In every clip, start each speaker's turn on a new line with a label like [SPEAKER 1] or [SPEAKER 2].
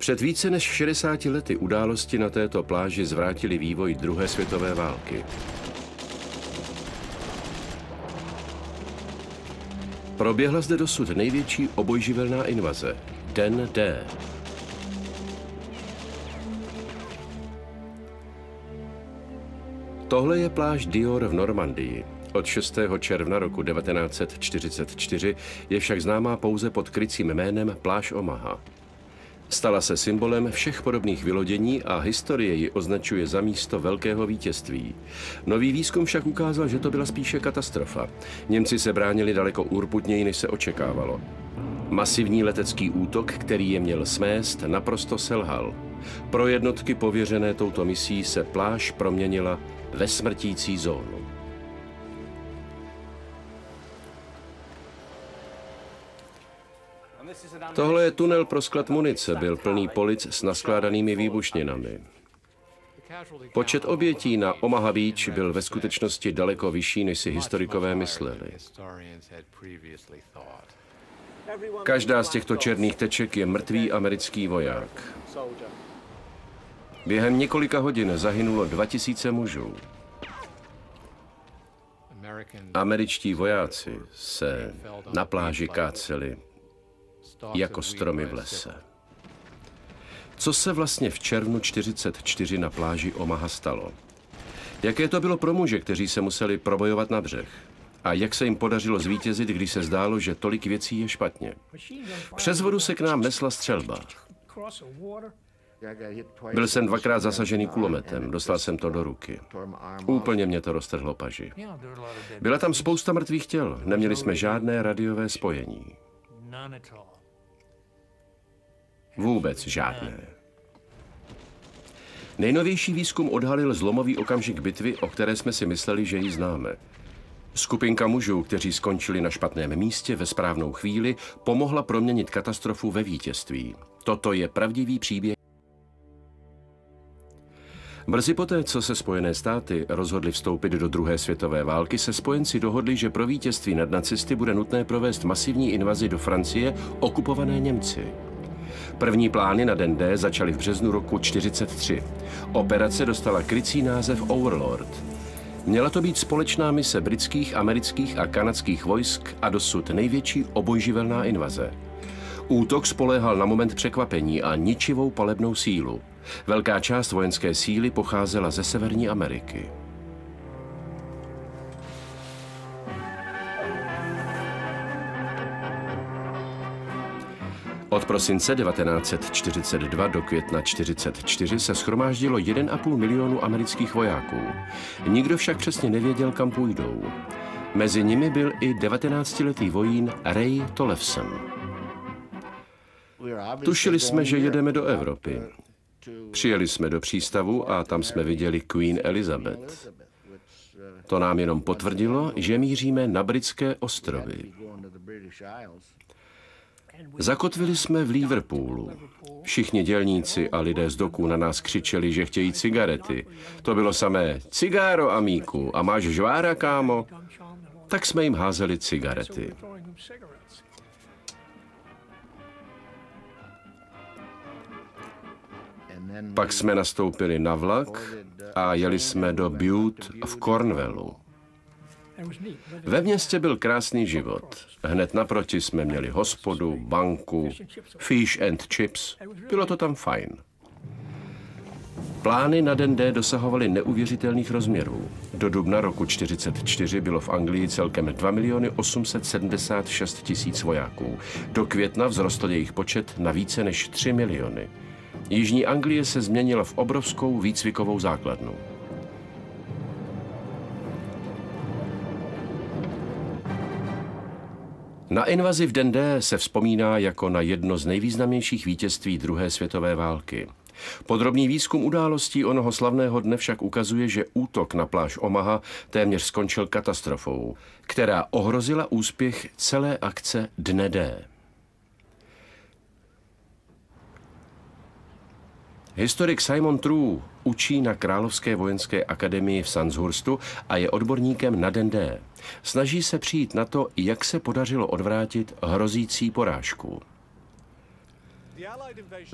[SPEAKER 1] Před více než 60 lety události na této pláži zvrátily vývoj druhé světové války. Proběhla zde dosud největší obojživelná invaze – Den D. Tohle je pláž Dior v Normandii. Od 6. června roku 1944 je však známá pouze pod krycím jménem pláž Omaha. Stala se symbolem všech podobných vylodění a historie ji označuje za místo velkého vítězství. Nový výzkum však ukázal, že to byla spíše katastrofa. Němci se bránili daleko urputněji, než se očekávalo. Masivní letecký útok, který je měl smést, naprosto selhal. Pro jednotky pověřené touto misí se pláž proměnila ve smrtící zónu. Tohle je tunel pro sklad munice, byl plný polic s naskládanými výbušninami. Počet obětí na Omaha Beach byl ve skutečnosti daleko vyšší, než si historikové mysleli. Každá z těchto černých teček je mrtvý americký voják. Během několika hodin zahynulo 2000 mužů. Američtí vojáci se na pláži káceli jako stromy v lese. Co se vlastně v červnu 1944 na pláži Omaha stalo? Jaké to bylo pro muže, kteří se museli probojovat na břeh? A jak se jim podařilo zvítězit, když se zdálo, že tolik věcí je špatně? Přes vodu se k nám nesla střelba. Byl jsem dvakrát zasažený kulometem, dostal jsem to do ruky. Úplně mě to roztrhlo paži. Byla tam spousta mrtvých těl, neměli jsme žádné radiové spojení. Vůbec žádné. Nejnovější výzkum odhalil zlomový okamžik bitvy, o které jsme si mysleli, že ji známe. Skupinka mužů, kteří skončili na špatném místě ve správnou chvíli, pomohla proměnit katastrofu ve vítězství. Toto je pravdivý příběh. Brzy poté, co se Spojené státy rozhodly vstoupit do druhé světové války, se spojenci dohodli, že pro vítězství nad nacisty bude nutné provést masivní invazi do Francie okupované Němci. První plány na Den D začaly v březnu roku 1943. Operace dostala krycí název Overlord. Měla to být společná mise britských, amerických a kanadských vojsk a dosud největší obojživelná invaze. Útok spoléhal na moment překvapení a ničivou palebnou sílu. Velká část vojenské síly pocházela ze Severní Ameriky. Od prosince 1942 do května 1944 se shromáždilo 1,5 milionu amerických vojáků. Nikdo však přesně nevěděl, kam půjdou. Mezi nimi byl i 19letý vojín Ray Tollefson. Tušili jsme, že jedeme do Evropy. Přijeli jsme do přístavu a tam jsme viděli Queen Elizabeth. To nám jenom potvrdilo, že míříme na britské ostrovy. Zakotvili jsme v Liverpoolu. Všichni dělníci a lidé z doků na nás křičeli, že chtějí cigarety. To bylo samé cigáro, amíku, a máš žvára, kámo? Tak jsme jim házeli cigarety. Pak jsme nastoupili na vlak a jeli jsme do Bute v Cornwallu. Ve městě byl krásný život. Hned naproti jsme měli hospodu, banku, fish and chips. Bylo to tam fajn. Plány na Den D dosahovaly neuvěřitelných rozměrů. Do dubna roku 1944 bylo v Anglii celkem 2 876 000 vojáků. Do května vzrostl jejich počet na více než 3 miliony. Jižní Anglie se změnila v obrovskou výcvikovou základnu. Na invazi v Den D se vzpomíná jako na jedno z nejvýznamnějších vítězství druhé světové války. Podrobný výzkum událostí onoho slavného dne však ukazuje, že útok na pláž Omaha téměř skončil katastrofou, která ohrozila úspěch celé akce Dne D. Historik Simon True učí na Královské vojenské akademii v Sandhurstu a je odborníkem na Den D. Snaží se přijít na to, jak se podařilo odvrátit hrozící porážku.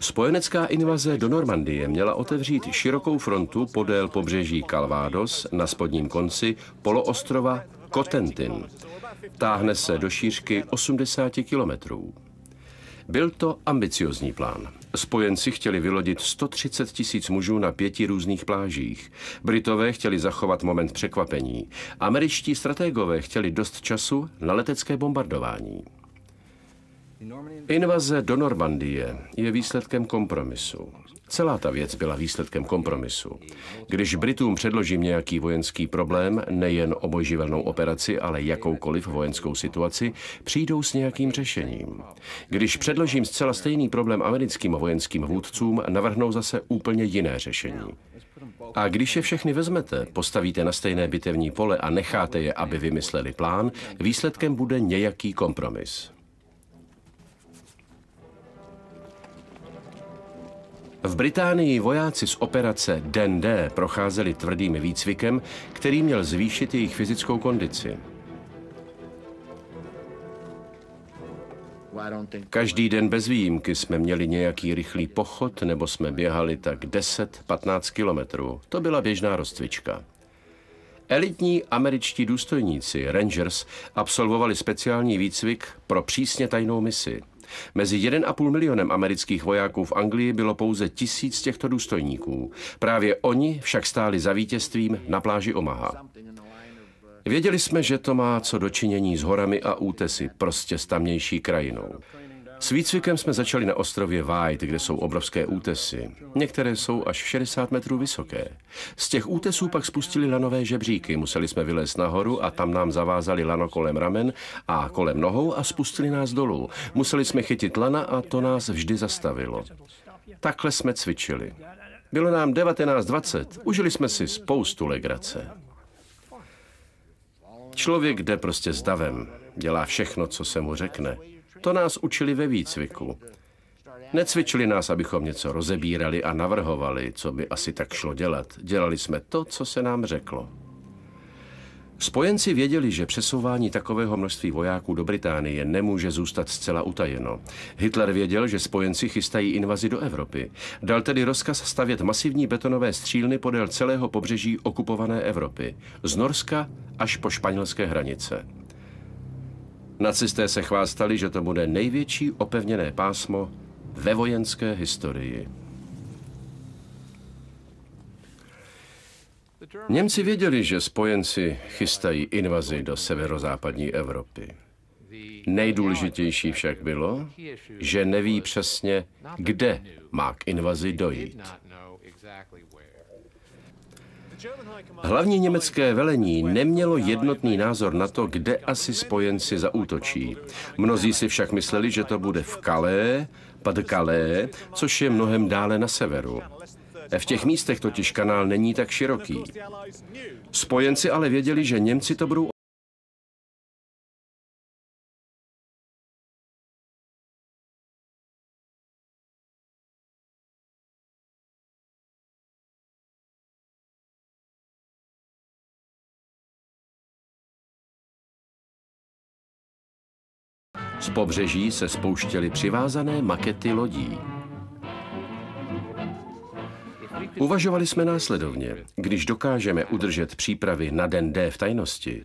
[SPEAKER 1] Spojenecká invaze do Normandie měla otevřít širokou frontu podél pobřeží Calvados na spodním konci poloostrova Cotentin. Táhne se do šířky 80 kilometrů. Byl to ambiciózní plán. Spojenci chtěli vylodit 130 000 mužů na 5 různých plážích. Britové chtěli zachovat moment překvapení. Američtí stratégové chtěli dost času na letecké bombardování. Invaze do Normandie je výsledkem kompromisu. Celá ta věc byla výsledkem kompromisu. Když Britům předložím nějaký vojenský problém, nejen obojživelnou operaci, ale jakoukoliv vojenskou situaci, přijdou s nějakým řešením. Když předložím zcela stejný problém americkým vojenským vůdcům, navrhnou zase úplně jiné řešení. A když je všechny vezmete, postavíte na stejné bitevní pole a necháte je, aby vymysleli plán, výsledkem bude nějaký kompromis. V Británii vojáci z operace Den D procházeli tvrdým výcvikem, který měl zvýšit jejich fyzickou kondici. Každý den bez výjimky jsme měli nějaký rychlý pochod nebo jsme běhali tak 10-15 kilometrů. To byla běžná rozcvička. Elitní američtí důstojníci, Rangers, absolvovali speciální výcvik pro přísně tajnou misi. Mezi 1,5 milionem amerických vojáků v Anglii bylo pouze 1000 těchto důstojníků. Právě oni však stáli za vítězstvím na pláži Omaha. Věděli jsme, že to má co dočinění s horami a útesy, prostě s tamnější krajinou. S výcvikem jsme začali na ostrově White, kde jsou obrovské útesy. Některé jsou až 60 metrů vysoké. Z těch útesů pak spustili lanové žebříky. Museli jsme vylézt nahoru a tam nám zavázali lano kolem ramen a kolem nohou a spustili nás dolů. Museli jsme chytit lana a to nás vždy zastavilo. Takhle jsme cvičili. Bylo nám 19:20. Užili jsme si spoustu legrace. Člověk jde prostě s davem. Dělá všechno, co se mu řekne. To nás učili ve výcviku. Necvičili nás, abychom něco rozebírali a navrhovali, co by asi tak šlo dělat. Dělali jsme to, co se nám řeklo. Spojenci věděli, že přesouvání takového množství vojáků do Británie nemůže zůstat zcela utajeno. Hitler věděl, že spojenci chystají invazi do Evropy. Dal tedy rozkaz stavět masivní betonové střílny podél celého pobřeží okupované Evropy. Z Norska až po španělské hranice. Nacisté se chvástali, že to bude největší opevněné pásmo ve vojenské historii. Němci věděli, že spojenci chystají invazi do severozápadní Evropy. Nejdůležitější však bylo, že neví přesně, kde má k invazi dojít. Hlavní německé velení nemělo jednotný názor na to, kde asi spojenci zaútočí. Mnozí si však mysleli, že to bude v Calais, Pas-de-Calais, což je mnohem dále na severu. V těch místech totiž kanál není tak široký. Spojenci ale věděli, že Němci to budou z pobřeží se spouštěly přivázané makety lodí. Uvažovali jsme následovně. Když dokážeme udržet přípravy na Den D v tajnosti,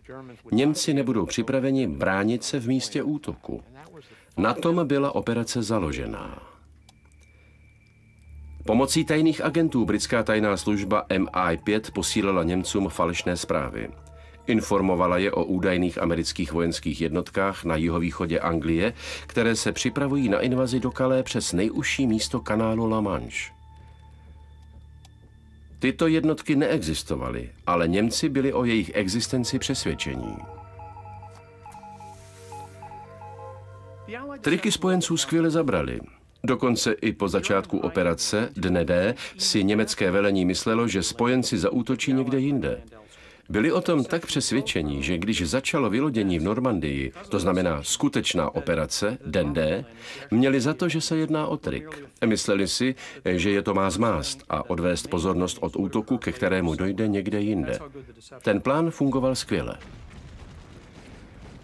[SPEAKER 1] Němci nebudou připraveni bránit se v místě útoku. Na tom byla operace založená. Pomocí tajných agentů britská tajná služba MI5 posílala Němcům falešné zprávy. Informovala je o údajných amerických vojenských jednotkách na jihovýchodě Anglie, které se připravují na invazi do Calais přes nejužší místo kanálu La Manche. Tyto jednotky neexistovaly, ale Němci byli o jejich existenci přesvědčení. Triky spojenců skvěle zabrali. Dokonce i po začátku operace Dne D si německé velení myslelo, že spojenci zaútočí někde jinde. Byli o tom tak přesvědčení, že když začalo vylodění v Normandii, to znamená skutečná operace Den D, měli za to, že se jedná o trik. Mysleli si, že je to má zmást a odvést pozornost od útoku, ke kterému dojde někde jinde. Ten plán fungoval skvěle.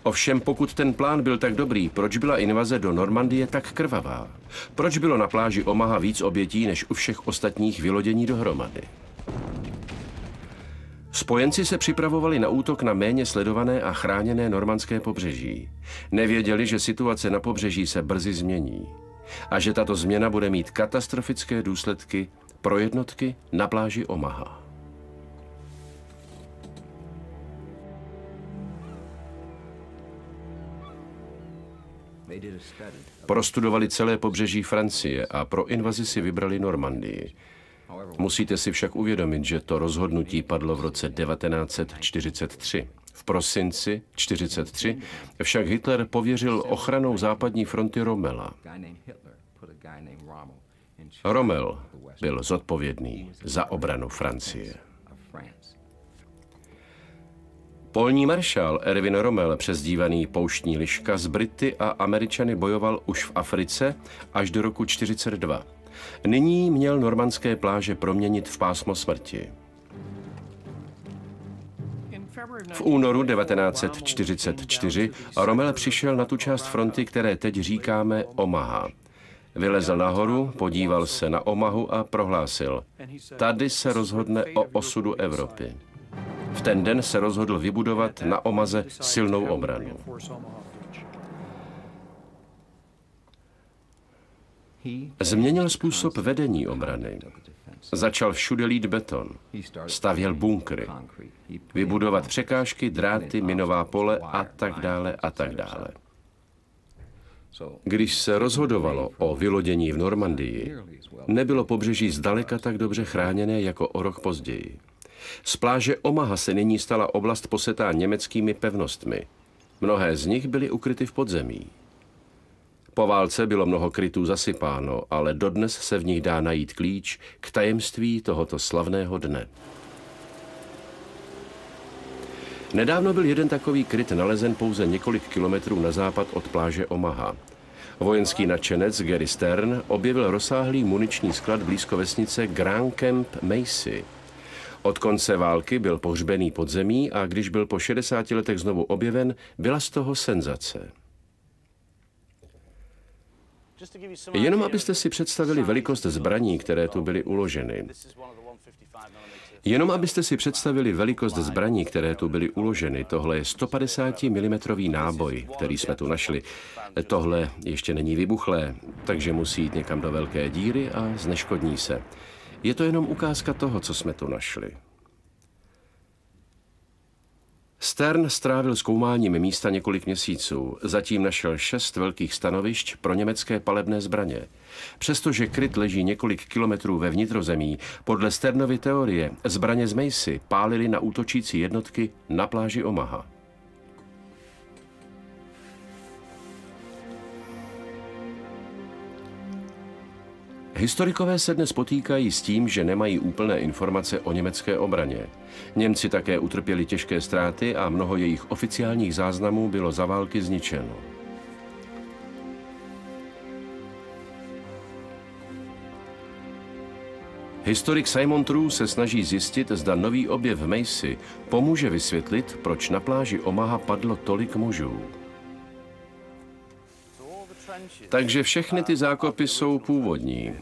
[SPEAKER 1] Ovšem pokud ten plán byl tak dobrý, proč byla invaze do Normandie tak krvavá? Proč bylo na pláži Omaha víc obětí než u všech ostatních vylodění dohromady? Spojenci se připravovali na útok na méně sledované a chráněné normandské pobřeží. Nevěděli, že situace na pobřeží se brzy změní a že tato změna bude mít katastrofické důsledky pro jednotky na pláži Omaha. Prostudovali celé pobřeží Francie a pro invazi si vybrali Normandii. Musíte si však uvědomit, že to rozhodnutí padlo v roce 1943. V prosinci 1943 však Hitler pověřil ochranou západní fronty Rommela. Rommel byl zodpovědný za obranu Francie. Polní maršál Erwin Rommel, přezdívaný Pouštní liška, s Brity a Američany bojoval už v Africe až do roku 1942. Nyní měl normandské pláže proměnit v pásmo smrti. V únoru 1944 Rommel přišel na tu část fronty, které teď říkáme Omaha. Vylezl nahoru, podíval se na Omahu a prohlásil: tady se rozhodne o osudu Evropy. V ten den se rozhodl vybudovat na Omaze silnou obranu. Změnil způsob vedení obrany. Začal všude lít beton. Stavěl bunkry. Vybudovat překážky, dráty, minová pole a tak dále a tak dále. Když se rozhodovalo o vylodění v Normandii, nebylo pobřeží zdaleka tak dobře chráněné jako o rok později. Z pláže Omaha se nyní stala oblast posetá německými pevnostmi. Mnohé z nich byly ukryty v podzemí. Po válce bylo mnoho krytů zasypáno, ale dodnes se v nich dá najít klíč k tajemství tohoto slavného dne. Nedávno byl jeden takový kryt nalezen pouze několik kilometrů na západ od pláže Omaha. Vojenský nadšenec Gary Stern objevil rozsáhlý muniční sklad blízko vesnice Grand Camp Macy. Od konce války byl pohřbený pod zemí a když byl po 60 letech znovu objeven, byla z toho senzace. Jenom abyste si představili velikost zbraní, které tu byly uloženy. Tohle je 150 mm náboj, který jsme tu našli. Tohle ještě není vybuchlé, takže musí jít někam do velké díry a zneškodní se. Je to jenom ukázka toho, co jsme tu našli. Stern strávil zkoumáním místa několik měsíců. Zatím našel 6 velkých stanovišť pro německé palebné zbraně. Přestože kryt leží několik kilometrů ve vnitrozemí, podle Sternovy teorie zbraně z Macy pálily na útočící jednotky na pláži Omaha. Historikové se dnes potýkají s tím, že nemají úplné informace o německé obraně. Němci také utrpěli těžké ztráty a mnoho jejich oficiálních záznamů bylo za války zničeno. Historik Simon True se snaží zjistit, zda nový objev v Macy pomůže vysvětlit, proč na pláži Omaha padlo tolik mužů. Takže všechny ty zákopy jsou původní.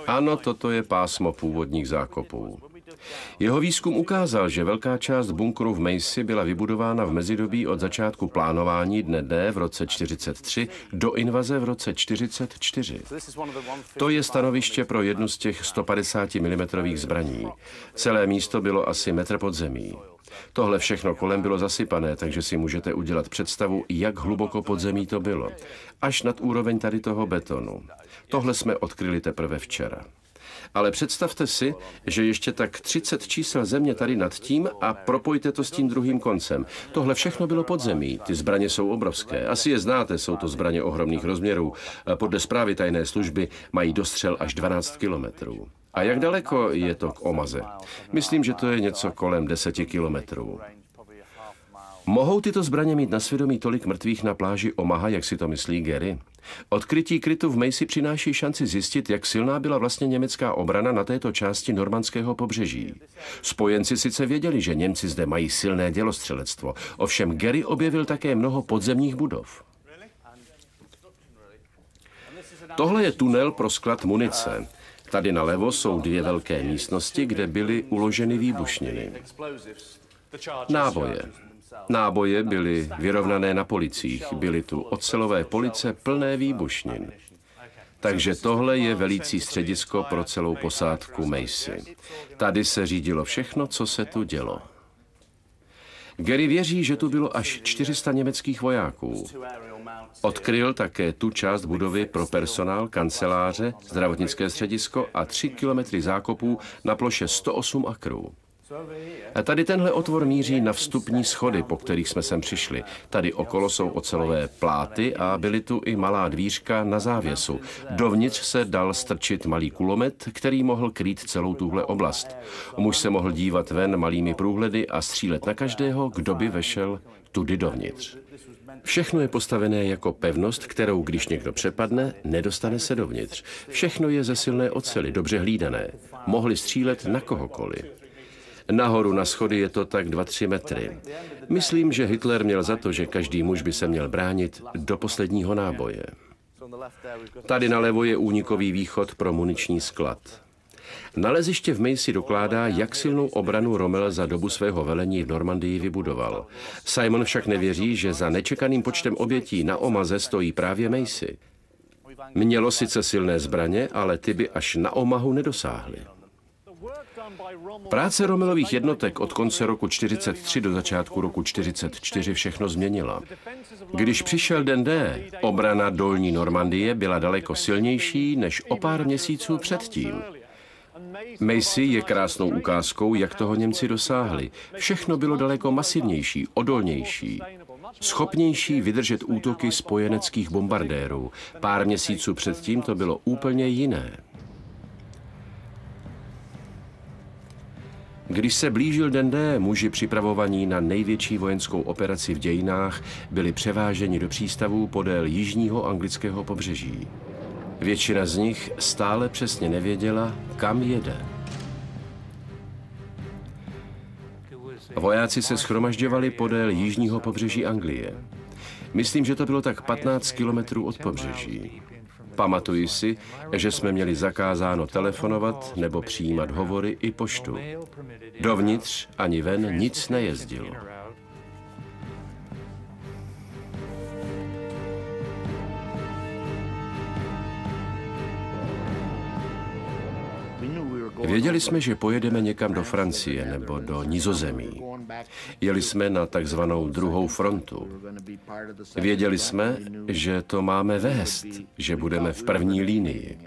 [SPEAKER 1] Ano, toto je pásmo původních zákopů. Jeho výzkum ukázal, že velká část bunkru v Macy byla vybudována v mezidobí od začátku plánování dne D v roce 1943 do invaze v roce 1944. To je stanoviště pro jednu z těch 150 mm zbraní. Celé místo bylo asi metr pod zemí. Tohle všechno kolem bylo zasypané, takže si můžete udělat představu, jak hluboko pod zemí to bylo. Až nad úroveň tady toho betonu. Tohle jsme odkryli teprve včera. Ale představte si, že ještě tak 30 čísel země tady nad tím a propojte to s tím druhým koncem. Tohle všechno bylo pod zemí, ty zbraně jsou obrovské. Asi je znáte, jsou to zbraně ohromných rozměrů. Podle zprávy tajné služby mají dostřel až 12 kilometrů. A jak daleko je to k Omaze? Myslím, že to je něco kolem 10 kilometrů. Mohou tyto zbraně mít na svědomí tolik mrtvých na pláži Omaha, jak si to myslí Gary? Odkrytí krytu v Macy přináší šanci zjistit, jak silná byla vlastně německá obrana na této části normandského pobřeží. Spojenci sice věděli, že Němci zde mají silné dělostřelectvo, ovšem Gary objevil také mnoho podzemních budov. Tohle je tunel pro sklad munice. Tady nalevo jsou dvě velké místnosti, kde byly uloženy výbušniny. Náboje byly vyrovnané na policích, byly tu ocelové police plné výbušnin. Takže tohle je velící středisko pro celou posádku Macy. Tady se řídilo všechno, co se tu dělo. Gary věří, že tu bylo až 400 německých vojáků. Odkryl také tu část budovy pro personál, kanceláře, zdravotnické středisko a 3 kilometry zákopů na ploše 108 akrů. A tady tenhle otvor míří na vstupní schody, po kterých jsme sem přišli. Tady okolo jsou ocelové pláty a byly tu i malá dvířka na závěsu. Dovnitř se dal strčit malý kulomet, který mohl krýt celou tuhle oblast. Muž se mohl dívat ven malými průhledy a střílet na každého, kdo by vešel tudy dovnitř. Všechno je postavené jako pevnost, kterou, když někdo přepadne, nedostane se dovnitř. Všechno je ze silné oceli, dobře hlídané. Mohli střílet na kohokoliv. Nahoru na schody je to tak 2-3 metry. Myslím, že Hitler měl za to, že každý muž by se měl bránit do posledního náboje. Tady nalevo je únikový východ pro muniční sklad. Naleziště v Macy dokládá, jak silnou obranu Rommel za dobu svého velení v Normandii vybudoval. Simon však nevěří, že za nečekaným počtem obětí na Omaze stojí právě Macy. Mělo sice silné zbraně, ale ty by až na Omahu nedosáhly. Práce Rommelových jednotek od konce roku 1943 do začátku roku 1944 všechno změnila. Když přišel den D, obrana dolní Normandie byla daleko silnější než o pár měsíců předtím. Macy je krásnou ukázkou, jak toho Němci dosáhli. Všechno bylo daleko masivnější, odolnější, schopnější vydržet útoky spojeneckých bombardérů. Pár měsíců předtím to bylo úplně jiné. Když se blížil den D, muži připravovaní na největší vojenskou operaci v dějinách byli převáženi do přístavů podél jižního anglického pobřeží. Většina z nich stále přesně nevěděla, kam jede. Vojáci se shromažďovali podél jižního pobřeží Anglie. Myslím, že to bylo tak 15 kilometrů od pobřeží. Pamatuji si, že jsme měli zakázáno telefonovat nebo přijímat hovory i poštu. Dovnitř ani ven nic nejezdilo. Věděli jsme, že pojedeme někam do Francie nebo do Nizozemí. Jeli jsme na takzvanou druhou frontu. Věděli jsme, že to máme vést, že budeme v první línii.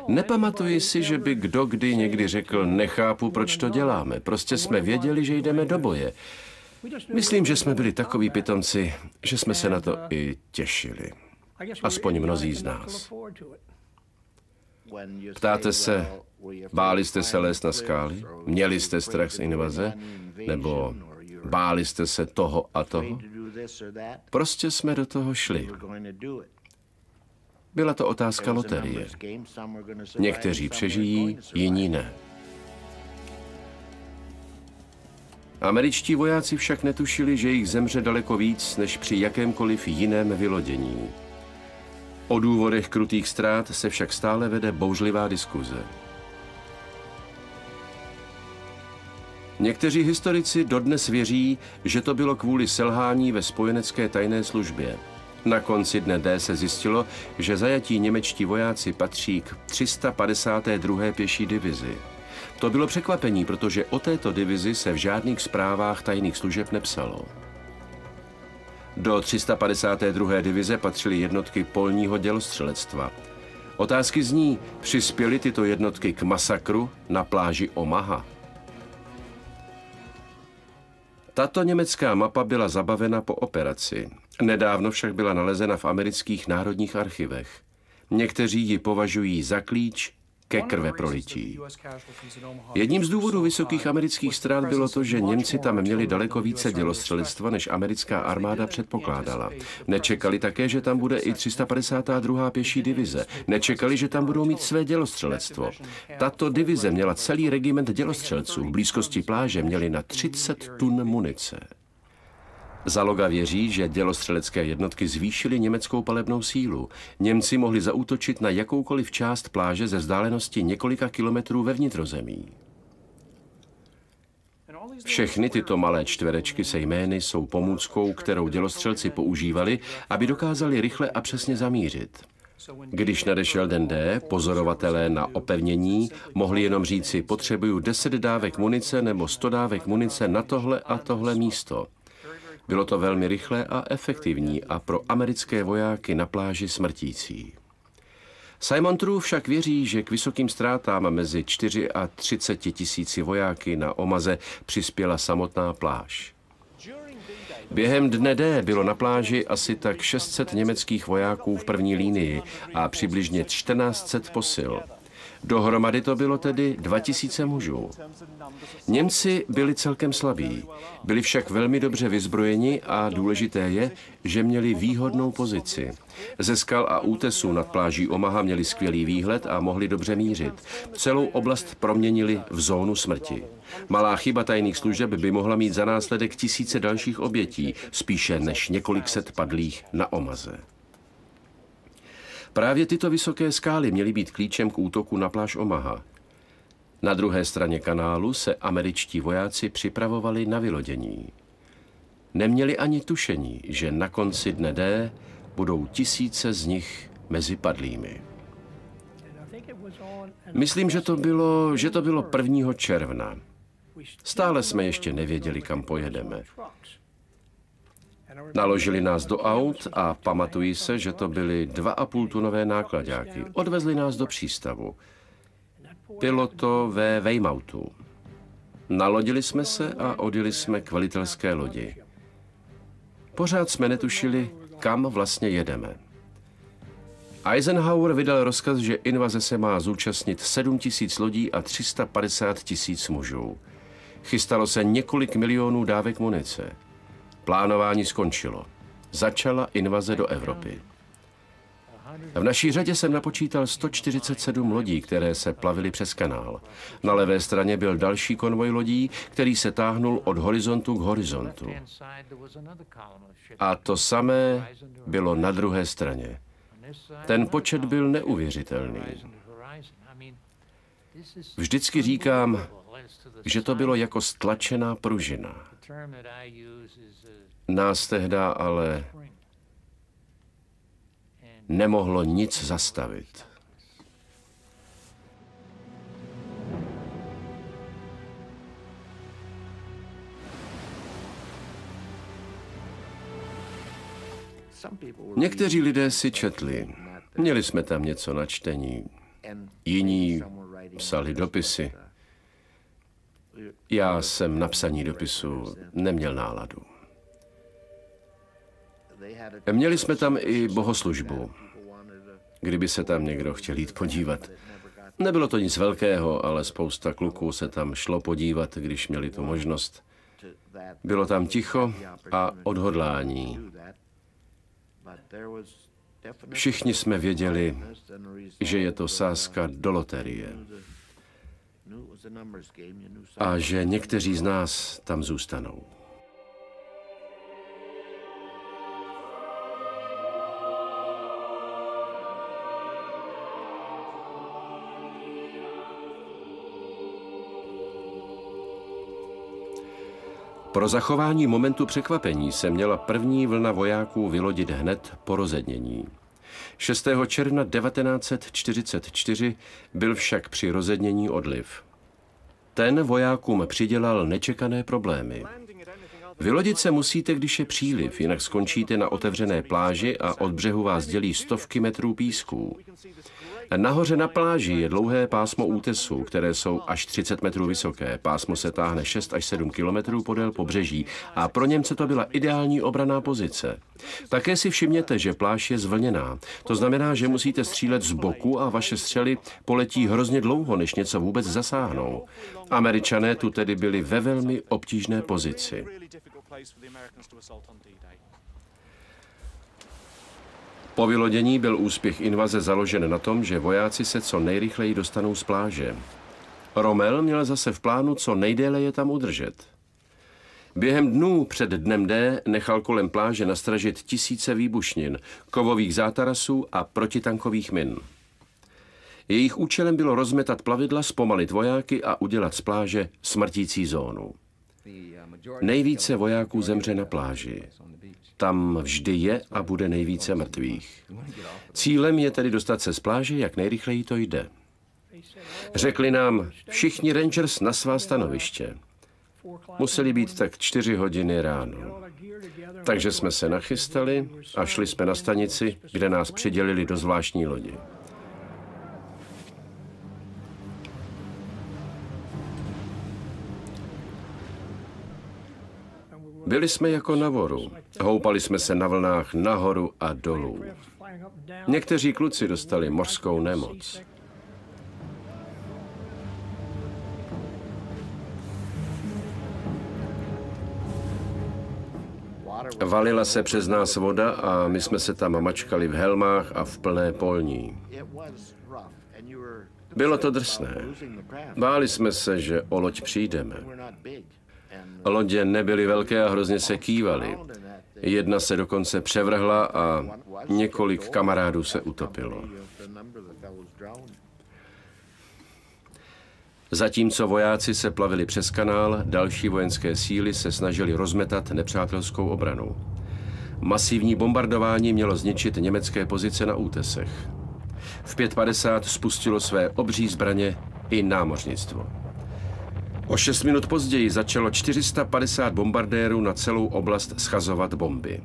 [SPEAKER 1] Nepamatuji si, že by kdo kdy někdy řekl, nechápu, proč to děláme. Prostě jsme věděli, že jdeme do boje. Myslím, že jsme byli takoví pitomci, že jsme se na to i těšili. Aspoň mnozí z nás. Ptáte se, báli jste se lézt na skály? Měli jste strach z invaze? Nebo báli jste se toho a toho? Prostě jsme do toho šli. Byla to otázka loterie. Někteří přežijí, jiní ne. Američtí vojáci však netušili, že jich zemře daleko víc, než při jakémkoliv jiném vylodění. O důvodech krutých ztrát se však stále vede bouřlivá diskuze. Někteří historici dodnes věří, že to bylo kvůli selhání ve spojenecké tajné službě. Na konci dne D se zjistilo, že zajatí němečtí vojáci patří k 352. pěší divizi. To bylo překvapení, protože o této divizi se v žádných zprávách tajných služeb nepsalo. Do 352. divize patřily jednotky polního dělostřelectva. Otázky zní, přispěly tyto jednotky k masakru na pláži Omaha? Tato německá mapa byla zabavena po operaci. Nedávno však byla nalezena v amerických národních archivech. Někteří ji považují za klíč ke krveprolití. Jedním z důvodů vysokých amerických ztrát bylo to, že Němci tam měli daleko více dělostřelectva, než americká armáda předpokládala. Nečekali také, že tam bude i 352. pěší divize. Nečekali, že tam budou mít své dělostřelectvo. Tato divize měla celý regiment dělostřelců. V blízkosti pláže měli na 30 tun munice. Záloga věří, že dělostřelecké jednotky zvýšily německou palebnou sílu. Němci mohli zaútočit na jakoukoliv část pláže ze vzdálenosti několika kilometrů ve vnitrozemí. Všechny tyto malé čtverečky se jmény jsou pomůckou, kterou dělostřelci používali, aby dokázali rychle a přesně zamířit. Když nadešel den D, pozorovatelé na opevnění mohli jenom říci, potřebuju 10 dávek munice nebo 100 dávek munice na tohle a tohle místo. Bylo to velmi rychlé a efektivní a pro americké vojáky na pláži smrtící. Simon True však věří, že k vysokým ztrátám mezi 4 a 30 tisíci vojáky na Omaze přispěla samotná pláž. Během dne D bylo na pláži asi tak 600 německých vojáků v první línii a přibližně 1400 posil. Dohromady to bylo tedy 2000 mužů. Němci byli celkem slabí, byli však velmi dobře vyzbrojeni a důležité je, že měli výhodnou pozici. Ze skal a útesů nad pláží Omaha měli skvělý výhled a mohli dobře mířit. Celou oblast proměnili v zónu smrti. Malá chyba tajných služeb by mohla mít za následek tisíce dalších obětí, spíše než několik set padlých na Omaze. Právě tyto vysoké skály měly být klíčem k útoku na pláž Omaha. Na druhé straně kanálu se američtí vojáci připravovali na vylodění. Neměli ani tušení, že na konci dne D budou tisíce z nich mezi padlými. Myslím, že to bylo 1. června. Stále jsme ještě nevěděli, kam pojedeme. Naložili nás do aut a pamatuji se, že to byly 2,5-tunové náklaďáky. Odvezli nás do přístavu. Bylo to ve Weymoutu. Nalodili jsme se a odjeli jsme k velitelské lodi. Pořád jsme netušili, kam vlastně jedeme. Eisenhower vydal rozkaz, že invaze se má zúčastnit 7 000 lodí a 350 000 mužů. Chystalo se několik milionů dávek munice. Plánování skončilo. Začala invaze do Evropy. V naší řadě jsem napočítal 147 lodí, které se plavily přes kanál. Na levé straně byl další konvoj lodí, který se táhnul od horizontu k horizontu. A to samé bylo na druhé straně. Ten počet byl neuvěřitelný. Vždycky říkám, že to bylo jako stlačená pružina. Nás tehda ale nemohlo nic zastavit. Někteří lidé si četli. Měli jsme tam něco na čtení. Jiní psali dopisy. Já jsem na psaní dopisu neměl náladu. Měli jsme tam i bohoslužbu, kdyby se tam někdo chtěl jít podívat. Nebylo to nic velkého, ale spousta kluků se tam šlo podívat, když měli tu možnost. Bylo tam ticho a odhodlání. Všichni jsme věděli, že je to sázka do loterie a že někteří z nás tam zůstanou. Pro zachování momentu překvapení se měla první vlna vojáků vylodit hned po rozednění. 6. června 1944 byl však při rozednění odliv. Ten vojákům přidělal nečekané problémy. Vylodit se musíte, když je příliv, jinak skončíte na otevřené pláži a od břehu vás dělí stovky metrů písků. Nahoře na pláži je dlouhé pásmo útesů, které jsou až 30 metrů vysoké. Pásmo se táhne 6 až 7 kilometrů podél pobřeží a pro Němce to byla ideální obranná pozice. Také si všimněte, že pláž je zvlněná. To znamená, že musíte střílet z boku a vaše střely poletí hrozně dlouho, než něco vůbec zasáhnou. Američané tu tedy byli ve velmi obtížné pozici. Po vylodění byl úspěch invaze založen na tom, že vojáci se co nejrychleji dostanou z pláže. Rommel měl zase v plánu co nejdéle je tam udržet. Během dnů před dnem D nechal kolem pláže nastražit tisíce výbušnin, kovových zátarasů a protitankových min. Jejich účelem bylo rozmetat plavidla, zpomalit vojáky a udělat z pláže smrtící zónu. Nejvíce vojáků zemře na pláži. Tam vždy je a bude nejvíce mrtvých. Cílem je tedy dostat se z pláže, jak nejrychleji to jde. Řekli nám, všichni Rangers na svá stanoviště. Museli být tak 4 hodiny ráno. Takže jsme se nachystali a šli jsme na stanici, kde nás přidělili do zvláštní lodi. Byli jsme jako na voru. Houpali jsme se na vlnách nahoru a dolů. Někteří kluci dostali mořskou nemoc. Valila se přes nás voda a my jsme se tam mačkali v helmách a v plné polní. Bylo to drsné. Báli jsme se, že o loď přijdeme. Lodě nebyly velké a hrozně se kývaly. Jedna se dokonce převrhla a několik kamarádů se utopilo. Zatímco vojáci se plavili přes kanál, další vojenské síly se snažily rozmetat nepřátelskou obranu. Masivní bombardování mělo zničit německé pozice na útesech. V 5:50 spustilo své obří zbraně i námořnictvo. O 6 minut později začalo 450 bombardérů na celou oblast schazovat bomby.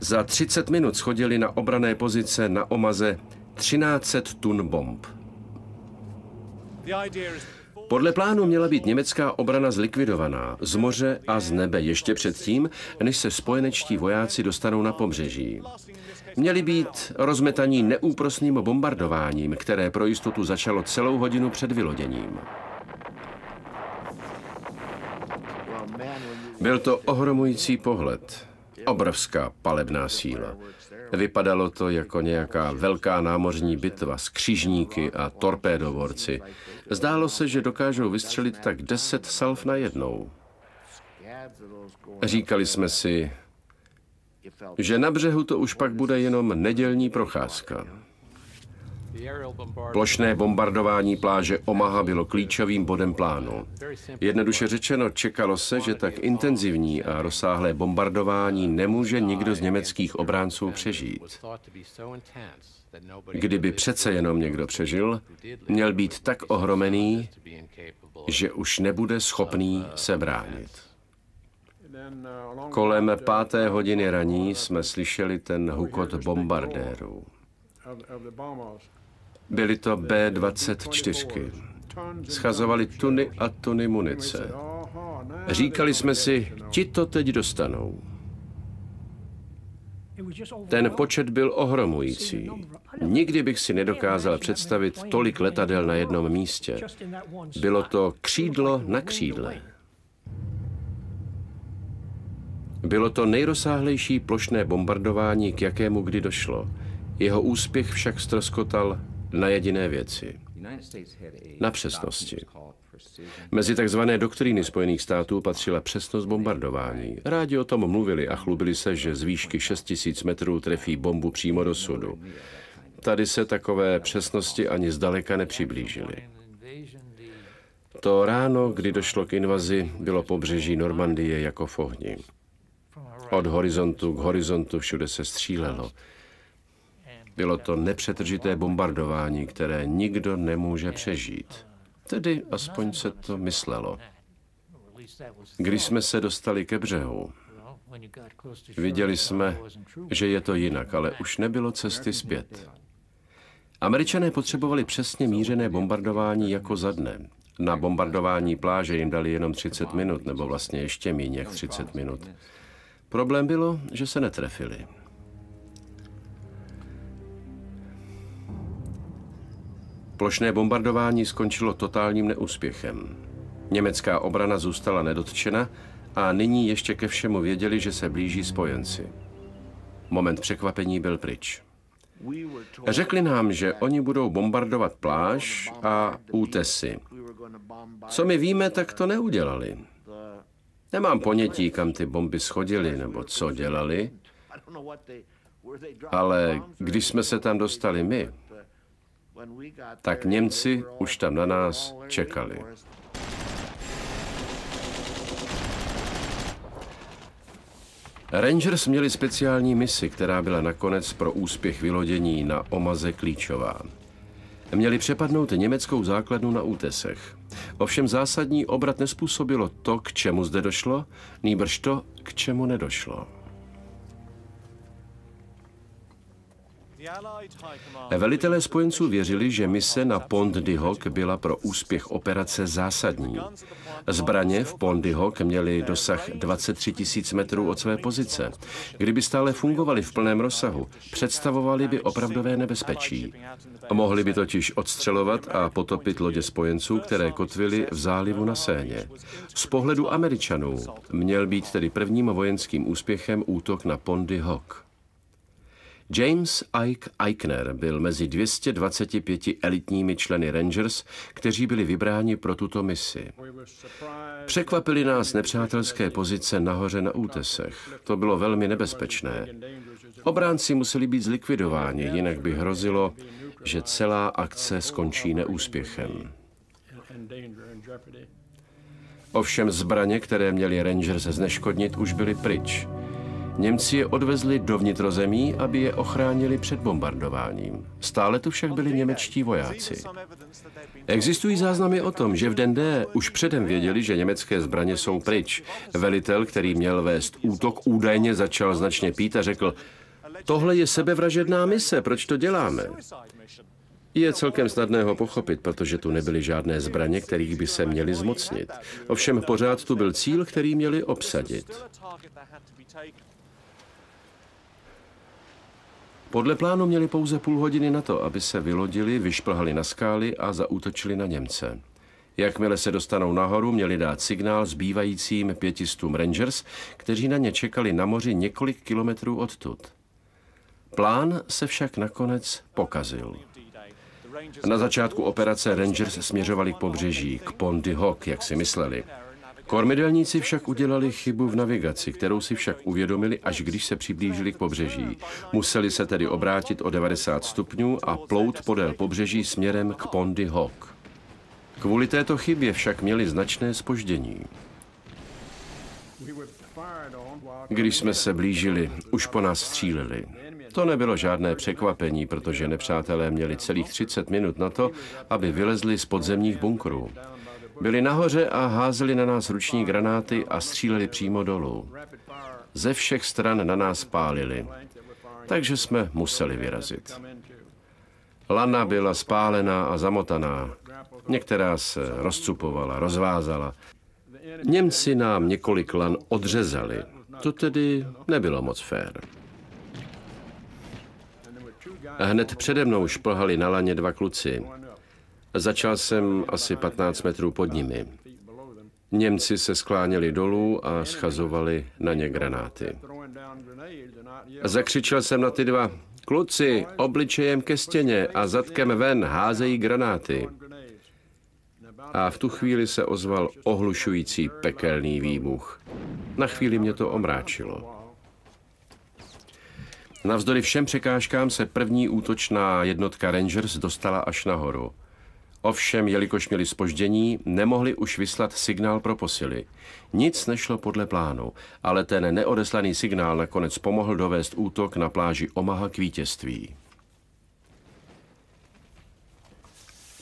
[SPEAKER 1] Za 30 minut shodili na obranné pozice na Omaze 1300 tun bomb. Podle plánu měla být německá obrana zlikvidovaná z moře a z nebe ještě předtím, než se spojenečtí vojáci dostanou na pobřeží. Měli být rozmetaní neúprosným bombardováním, které pro jistotu začalo celou hodinu před vyloděním. Byl to ohromující pohled, obrovská palebná síla. Vypadalo to jako nějaká velká námořní bitva s křižníky a torpédovorci. Zdálo se, že dokážou vystřelit tak 10 salv najednou. Říkali jsme si, že na břehu to už pak bude jenom nedělní procházka. Plošné bombardování pláže Omaha bylo klíčovým bodem plánu. Jednoduše řečeno, čekalo se, že tak intenzivní a rozsáhlé bombardování nemůže nikdo z německých obránců přežít. Kdyby přece jenom někdo přežil, měl být tak ohromený, že už nebude schopný se bránit. Kolem 5. hodiny raní jsme slyšeli ten hukot bombardérů. Byly to B-24. Schazovali tuny a tuny munice. Říkali jsme si, ti to teď dostanou. Ten počet byl ohromující. Nikdy bych si nedokázal představit tolik letadel na jednom místě. Bylo to křídlo na křídle. Bylo to nejrozsáhlejší plošné bombardování, k jakému kdy došlo. Jeho úspěch však ztroskotal na jediné věci. Na přesnosti. Mezi takzvané doktríny Spojených států patřila přesnost bombardování. Rádi o tom mluvili a chlubili se, že z výšky 6000 metrů trefí bombu přímo do sudu. Tady se takové přesnosti ani zdaleka nepřiblížily. To ráno, kdy došlo k invazi, bylo pobřeží Normandie jako v ohni. Od horizontu k horizontu všude se střílelo. Bylo to nepřetržité bombardování, které nikdo nemůže přežít. Tedy aspoň se to myslelo. Když jsme se dostali ke břehu, viděli jsme, že je to jinak, ale už nebylo cesty zpět. Američané potřebovali přesně mířené bombardování jako za dne. Na bombardování pláže jim dali jenom 30 minut, nebo vlastně ještě méně jak 30 minut. Problém bylo, že se netrefili. Plošné bombardování skončilo totálním neúspěchem. Německá obrana zůstala nedotčena a nyní ještě ke všemu věděli, že se blíží spojenci. Moment překvapení byl pryč. Řekli nám, že oni budou bombardovat pláž a útesy. Co my víme, tak to neudělali. Nemám ponětí, kam ty bomby schodily nebo co dělali, ale když jsme se tam dostali my, tak Němci už tam na nás čekali. Rangers měli speciální misi, která byla nakonec pro úspěch vylodění na Omaze klíčová. Měli přepadnout německou základnu na útesech. Ovšem zásadní obrat nezpůsobilo to, k čemu zde došlo, nýbrž to, k čemu nedošlo. Velitelé spojenců věřili, že mise na Pont du Hoc byla pro úspěch operace zásadní. Zbraně v Pont du Hoc měly dosah 23 000 metrů od své pozice. Kdyby stále fungovaly v plném rozsahu, představovaly by opravdové nebezpečí. Mohli by totiž odstřelovat a potopit lodě spojenců, které kotvily v zálivu na Séně. Z pohledu Američanů měl být tedy prvním vojenským úspěchem útok na Pont du Hoc. James Ike Eichner byl mezi 225 elitními členy Rangers, kteří byli vybráni pro tuto misi. Překvapily nás nepřátelské pozice nahoře na útesech. To bylo velmi nebezpečné. Obránci museli být zlikvidováni, jinak by hrozilo, že celá akce skončí neúspěchem. Ovšem zbraně, které měli Rangers zneškodnit, už byly pryč. Němci je odvezli do vnitrozemí, aby je ochránili před bombardováním. Stále tu však byli němečtí vojáci. Existují záznamy o tom, že v den D už předem věděli, že německé zbraně jsou pryč. Velitel, který měl vést útok, údajně začal značně pít a řekl: "Tohle je sebevražedná mise, proč to děláme?" Je celkem snadné ho pochopit, protože tu nebyly žádné zbraně, kterých by se měli zmocnit. Ovšem pořád tu byl cíl, který měli obsadit. Podle plánu měli pouze půl hodiny na to, aby se vylodili, vyšplhali na skály a zaútočili na Němce. Jakmile se dostanou nahoru, měli dát signál zbývajícím 500 Rangers, kteří na ně čekali na moři několik kilometrů odtud. Plán se však nakonec pokazil. Na začátku operace Rangers směřovali k pobřeží, k Pont du Hoc, jak si mysleli. Kormidelníci však udělali chybu v navigaci, kterou si však uvědomili, až když se přiblížili k pobřeží. Museli se tedy obrátit o 90 stupňů a plout podél pobřeží směrem k Pont du Hoc. Kvůli této chybě však měli značné zpoždění. Když jsme se blížili, už po nás stříleli. To nebylo žádné překvapení, protože nepřátelé měli celých 30 minut na to, aby vylezli z podzemních bunkrů. Byli nahoře a házeli na nás ruční granáty a stříleli přímo dolů. Ze všech stran na nás pálili, takže jsme museli vyrazit. Lana byla spálená a zamotaná. Některá se rozcupovala, rozvázala. Němci nám několik lan odřezali. To tedy nebylo moc fér. Hned přede mnou šplhali na laně dva kluci. Začal jsem asi 15 metrů pod nimi. Němci se skláněli dolů a schazovali na ně granáty. Zakřičel jsem na ty dva: "Kluci, obličejem ke stěně a zadkem ven, házejí granáty." A v tu chvíli se ozval ohlušující pekelný výbuch. Na chvíli mě to omráčilo. Navzdory všem překážkám se první útočná jednotka Rangers dostala až nahoru. Ovšem, jelikož měli zpoždění, nemohli už vyslat signál pro posily. Nic nešlo podle plánu, ale ten neodeslaný signál nakonec pomohl dovést útok na pláži Omaha k vítězství.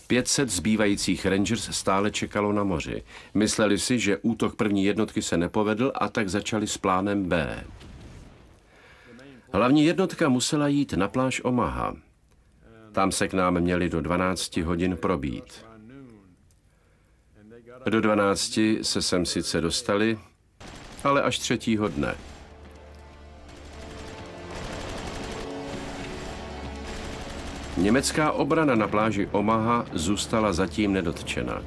[SPEAKER 1] 500 zbývajících Rangers stále čekalo na moři. Mysleli si, že útok první jednotky se nepovedl a tak začali s plánem B. Hlavní jednotka musela jít na pláž Omaha. Tam se k nám měli do 12 hodin probít. Do 12 se sem sice dostali, ale až 3. dne. Německá obrana na pláži Omaha zůstala zatím nedotčena.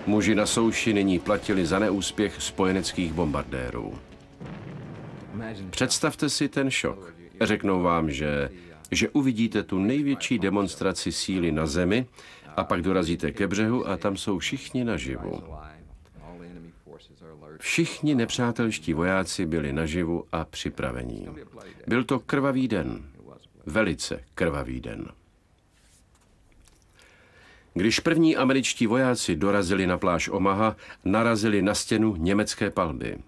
[SPEAKER 1] Muži na souši nyní platili za neúspěch spojeneckých bombardérů. Představte si ten šok. Řeknou vám, že uvidíte tu největší demonstraci síly na zemi a pak dorazíte ke břehu a tam jsou všichni naživu. Všichni nepřátelští vojáci byli naživu a připravení. Byl to krvavý den. Velice krvavý den. Když první američtí vojáci dorazili na pláž Omaha, narazili na stěnu německé palby.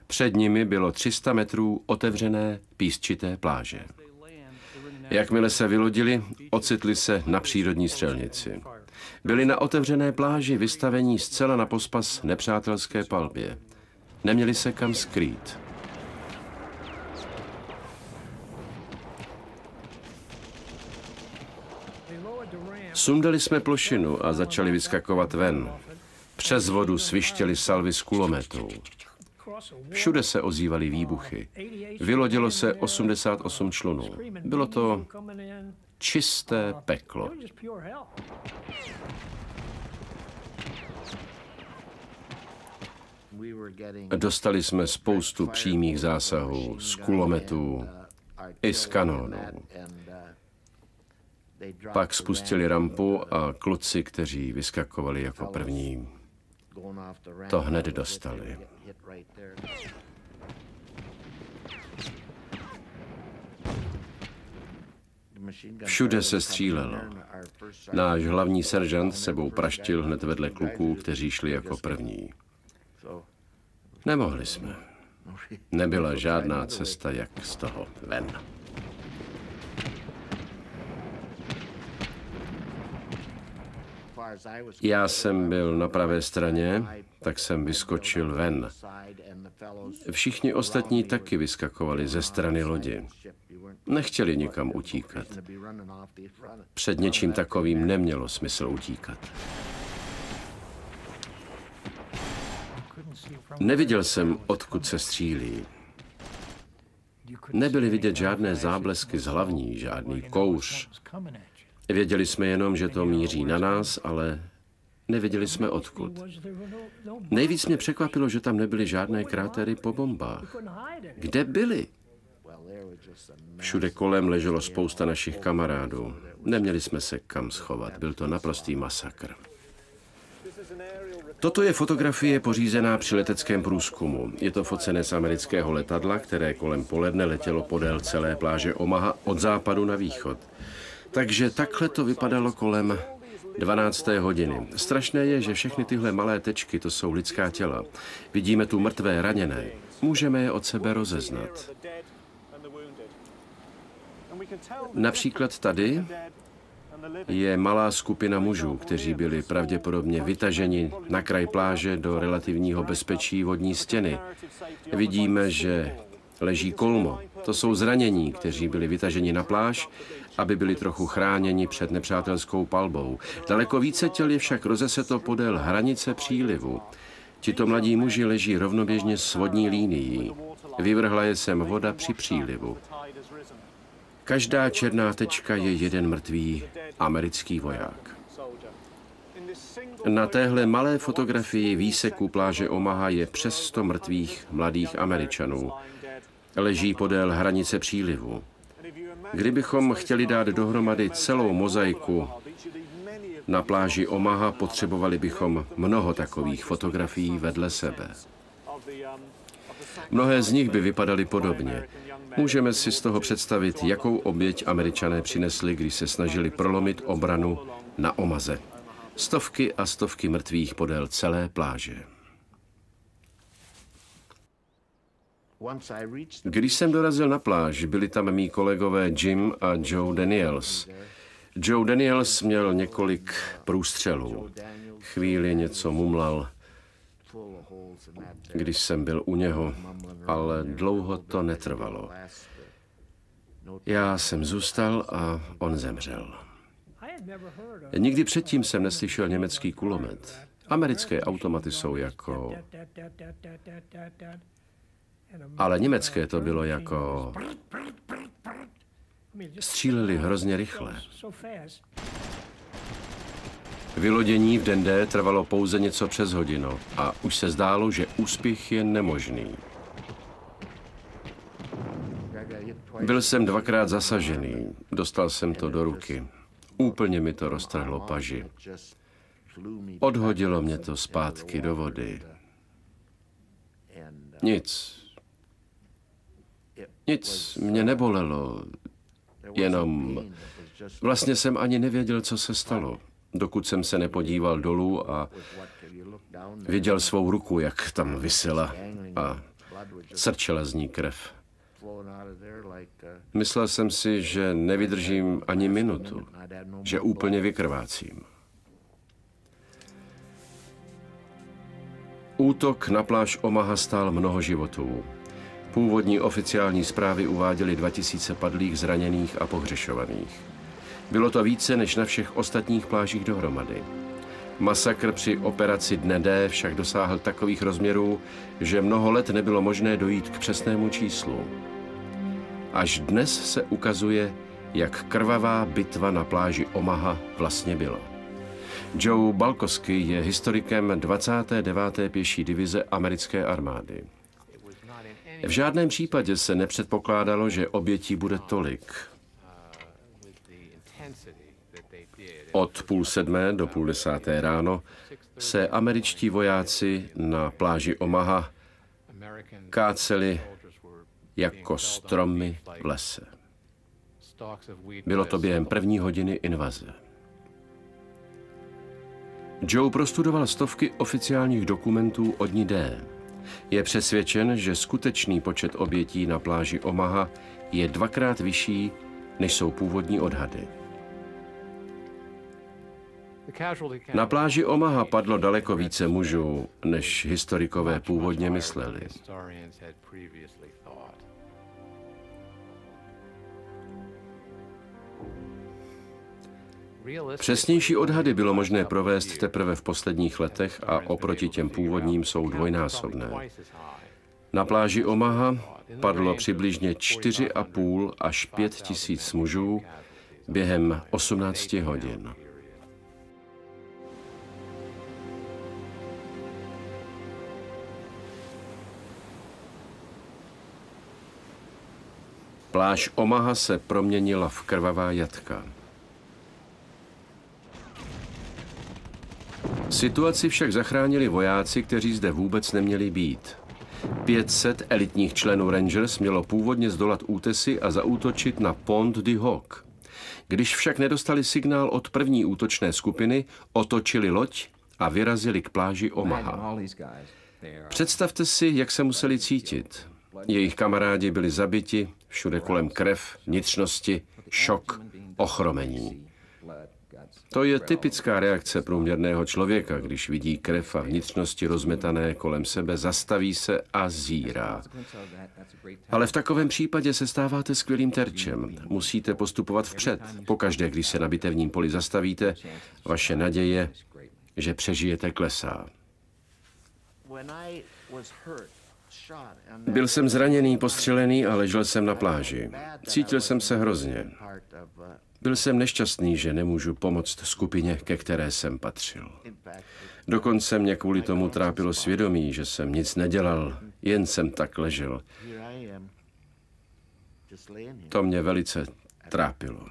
[SPEAKER 1] Před nimi bylo 300 metrů otevřené písčité pláže. Jakmile se vylodili, ocitli se na přírodní střelnici. Byli na otevřené pláži vystavení zcela na pospas nepřátelské palbě. Neměli se kam skrýt. Sundali jsme plošinu a začali vyskakovat ven. Přes vodu svištěly salvy z kulometů. Všude se ozývaly výbuchy. Vylodilo se 88 člunů. Bylo to čisté peklo. Dostali jsme spoustu přímých zásahů z kulometů i z kanónů. Pak spustili rampu a kluci, kteří vyskakovali jako první, to hned dostali. Všude se střílelo. Náš hlavní seržant sebou praštil hned vedle kluků, kteří šli jako první. Nemohli jsme. Nebyla žádná cesta, jak z toho ven. Já jsem byl na pravé straně, tak jsem vyskočil ven. Všichni ostatní taky vyskakovali ze strany lodi. Nechtěli nikam utíkat. Před něčím takovým nemělo smysl utíkat. Neviděl jsem, odkud se střílí. Nebyly vidět žádné záblesky z hlavní, žádný kouř. Věděli jsme jenom, že to míří na nás, ale nevěděli jsme odkud. Nejvíc mě překvapilo, že tam nebyly žádné krátery po bombách. Kde byly? Všude kolem leželo spousta našich kamarádů. Neměli jsme se kam schovat. Byl to naprostý masakr. Toto je fotografie pořízená při leteckém průzkumu. Je to focene z amerického letadla, které kolem poledne letělo podél celé pláže Omaha od západu na východ. Takže takhle to vypadalo kolem 12. hodiny. Strašné je, že všechny tyhle malé tečky, to jsou lidská těla. Vidíme tu mrtvé, raněné. Můžeme je od sebe rozeznat. Například tady je malá skupina mužů, kteří byli pravděpodobně vytaženi na kraj pláže do relativního bezpečí vodní stěny. Vidíme, že leží kolmo. To jsou zranění, kteří byli vytaženi na pláž, aby byli trochu chráněni před nepřátelskou palbou. Daleko více těl je však rozeseto podél hranice přílivu. Tito mladí muži leží rovnoběžně s vodní linií. Vyvrhla je sem voda při přílivu. Každá černá tečka je jeden mrtvý americký voják. Na téhle malé fotografii výseku pláže Omaha je přes 100 mrtvých mladých Američanů. Leží podél hranice přílivu. Kdybychom chtěli dát dohromady celou mozaiku na pláži Omaha, potřebovali bychom mnoho takových fotografií vedle sebe. Mnohé z nich by vypadaly podobně. Můžeme si z toho představit, jakou oběť Američané přinesli, když se snažili prolomit obranu na Omaze. Stovky a stovky mrtvých podél celé pláže. Když jsem dorazil na pláž, byli tam mý kolegové Jim a Joe Daniels. Joe Daniels měl několik průstřelů. Chvíli něco mumlal, když jsem byl u něho, ale dlouho to netrvalo. Já jsem zůstal a on zemřel. Nikdy předtím jsem neslyšel německý kulomet. Americké automaty jsou jako... Ale německé to bylo jako... Stříleli hrozně rychle. Vylodění v den D trvalo pouze něco přes hodinu a už se zdálo, že úspěch je nemožný. Byl jsem dvakrát zasažený, dostal jsem to do ruky. Úplně mi to roztrhlo paži. Odhodilo mě to zpátky do vody. Nic mě nebolelo, jenom vlastně jsem ani nevěděl, co se stalo, dokud jsem se nepodíval dolů a viděl svou ruku, jak tam visela a srčela z ní krev. Myslel jsem si, že nevydržím ani minutu, že úplně vykrvácím. Útok na pláž Omaha stál mnoho životů. Původní oficiální zprávy uváděly 2000 padlých, zraněných a pohřešovaných. Bylo to více než na všech ostatních plážích dohromady. Masakr při operaci Dne D však dosáhl takových rozměrů, že mnoho let nebylo možné dojít k přesnému číslu. Až dnes se ukazuje, jak krvavá bitva na pláži Omaha vlastně byla. Joe Balkowski je historikem 29. pěší divize americké armády. V žádném případě se nepředpokládalo, že obětí bude tolik. Od 6:30 do 6:30 ráno se američtí vojáci na pláži Omaha káceli jako stromy v lese. Bylo to během první hodiny invaze. Joe prostudoval stovky oficiálních dokumentů o dni D. Je přesvědčen, že skutečný počet obětí na pláži Omaha je dvakrát vyšší, než jsou původní odhady. Na pláži Omaha padlo daleko více mužů, než historikové původně mysleli. Přesnější odhady bylo možné provést teprve v posledních letech a oproti těm původním jsou dvojnásobné. Na pláži Omaha padlo přibližně 4,5 až 5 tisíc mužů během 18 hodin. Pláž Omaha se proměnila v krvavá jatka. Situaci však zachránili vojáci, kteří zde vůbec neměli být. 500 elitních členů Rangers mělo původně zdolat útesy a zaútočit na Pont du Hoc. Když však nedostali signál od první útočné skupiny, otočili loď a vyrazili k pláži Omaha. Představte si, jak se museli cítit. Jejich kamarádi byli zabiti, všude kolem krev, vnitřnosti, šok, ochromení. To je typická reakce průměrného člověka, když vidí krev a vnitřnosti rozmetané kolem sebe, zastaví se a zírá. Ale v takovém případě se stáváte skvělým terčem. Musíte postupovat vpřed. Pokaždé, když se na bitevním poli zastavíte, vaše naděje, že přežijete, klesá. Byl jsem zraněný, postřelený a ležel jsem na pláži. Cítil jsem se hrozně. Byl jsem nešťastný, že nemůžu pomoct skupině, ke které jsem patřil. Dokonce mě kvůli tomu trápilo svědomí, že jsem nic nedělal, jen jsem tak ležel. To mě velice trápilo.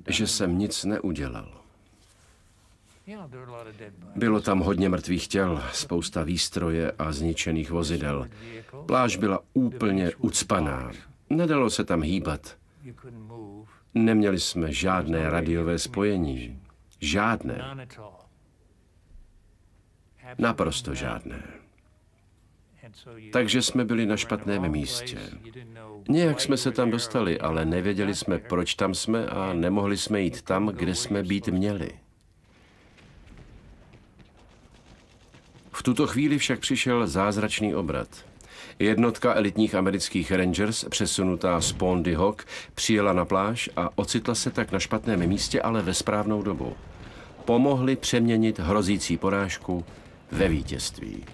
[SPEAKER 1] Že jsem nic neudělal. Bylo tam hodně mrtvých těl, spousta výstroje a zničených vozidel. Pláž byla úplně ucpaná. Nedalo se tam hýbat. Neměli jsme žádné radiové spojení. Žádné. Naprosto žádné. Takže jsme byli na špatném místě. Nějak jsme se tam dostali, ale nevěděli jsme, proč tam jsme a nemohli jsme jít tam, kde jsme být měli. V tuto chvíli však přišel zázračný obrat. Jednotka elitních amerických Rangers, přesunutá z Pondy Hoc, přijela na pláž a ocitla se tak na špatném místě, ale ve správnou dobu. Pomohli přeměnit hrozící porážku ve vítězství.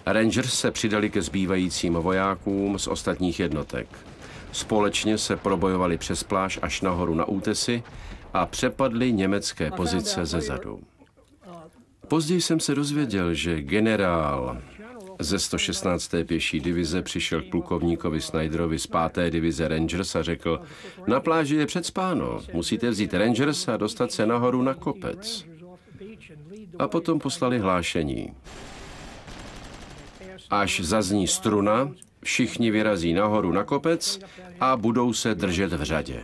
[SPEAKER 1] Rangers se přidali ke zbývajícím vojákům z ostatních jednotek. Společně se probojovali přes pláž až nahoru na útesy a přepadli německé pozice ze zadu. Později jsem se dozvěděl, že generál ze 116. pěší divize přišel k plukovníkovi Snyderovi z 5. divize Rangers a řekl: na pláži je předspáno, musíte vzít Rangers a dostat se nahoru na kopec. A potom poslali hlášení. Až zazní struna, všichni vyrazí nahoru na kopec a budou se držet v řadě.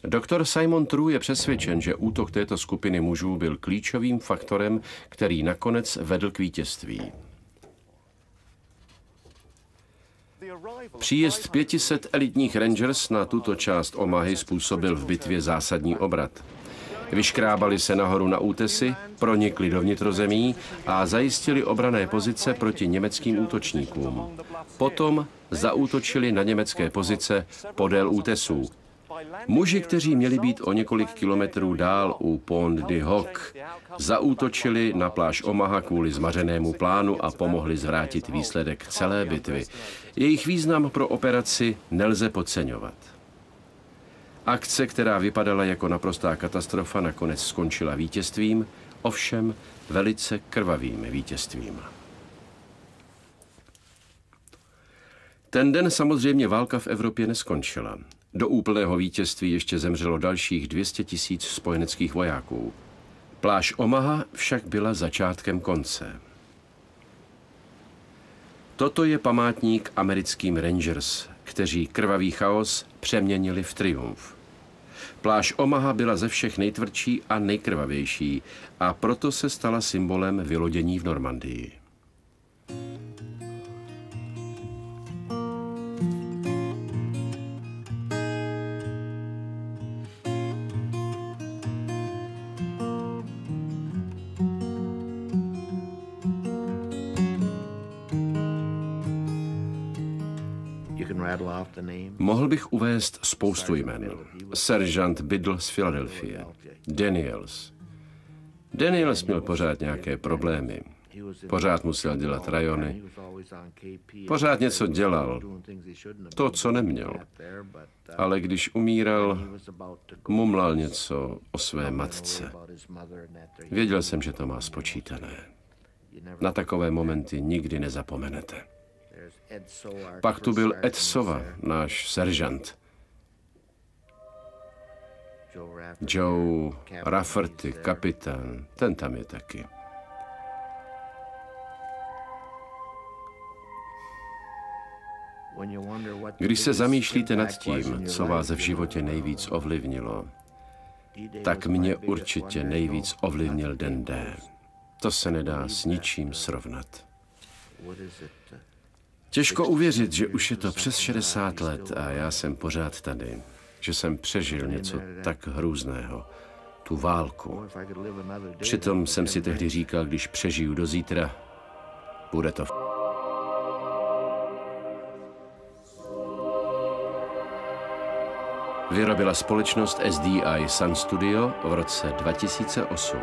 [SPEAKER 1] Doktor Simon True je přesvědčen, že útok této skupiny mužů byl klíčovým faktorem, který nakonec vedl k vítězství. Příjezd 500 elitních Rangers na tuto část Omahy způsobil v bitvě zásadní obrat. Vyškrábali se nahoru na útesy, pronikli do vnitrozemí a zajistili obranné pozice proti německým útočníkům. Potom zaútočili na německé pozice podél útesů. Muži, kteří měli být o několik kilometrů dál u Pondy Hoc, zaútočili na pláž Omaha kvůli zmařenému plánu a pomohli zvrátit výsledek celé bitvy. Jejich význam pro operaci nelze podceňovat. Akce, která vypadala jako naprostá katastrofa, nakonec skončila vítězstvím, ovšem velice krvavým vítězstvím. Ten den samozřejmě válka v Evropě neskončila. Do úplného vítězství ještě zemřelo dalších 200 000 spojeneckých vojáků. Pláž Omaha však byla začátkem konce. Toto je památník americkým Rangers, kteří krvavý chaos přeměnili v triumf. Pláž Omaha byla ze všech nejtvrdší a nejkrvavější a proto se stala symbolem vylodění v Normandii. Mohl bych uvést spoustu jmen. Seržant Biddle z Filadelfie, Daniels. Daniels měl pořád nějaké problémy. Pořád musel dělat rajony. Pořád něco dělal. To, co neměl. Ale když umíral, mumlal něco o své matce. Věděl jsem, že to má spočítané. Na takové momenty nikdy nezapomenete. Pak tu byl Ed Sova, náš seržant. Joe Rafferty, kapitán, ten tam je taky. Když se zamýšlíte nad tím, co vás v životě nejvíc ovlivnilo, tak mě určitě nejvíc ovlivnil den D. To se nedá s ničím srovnat. Těžko uvěřit, že už je to přes 60 let a já jsem pořád tady, že jsem přežil něco tak hrůzného, tu válku. Přitom jsem si tehdy říkal, když přežiju do zítra, bude to vyrobila společnost SDI Sun Studio v roce 2008.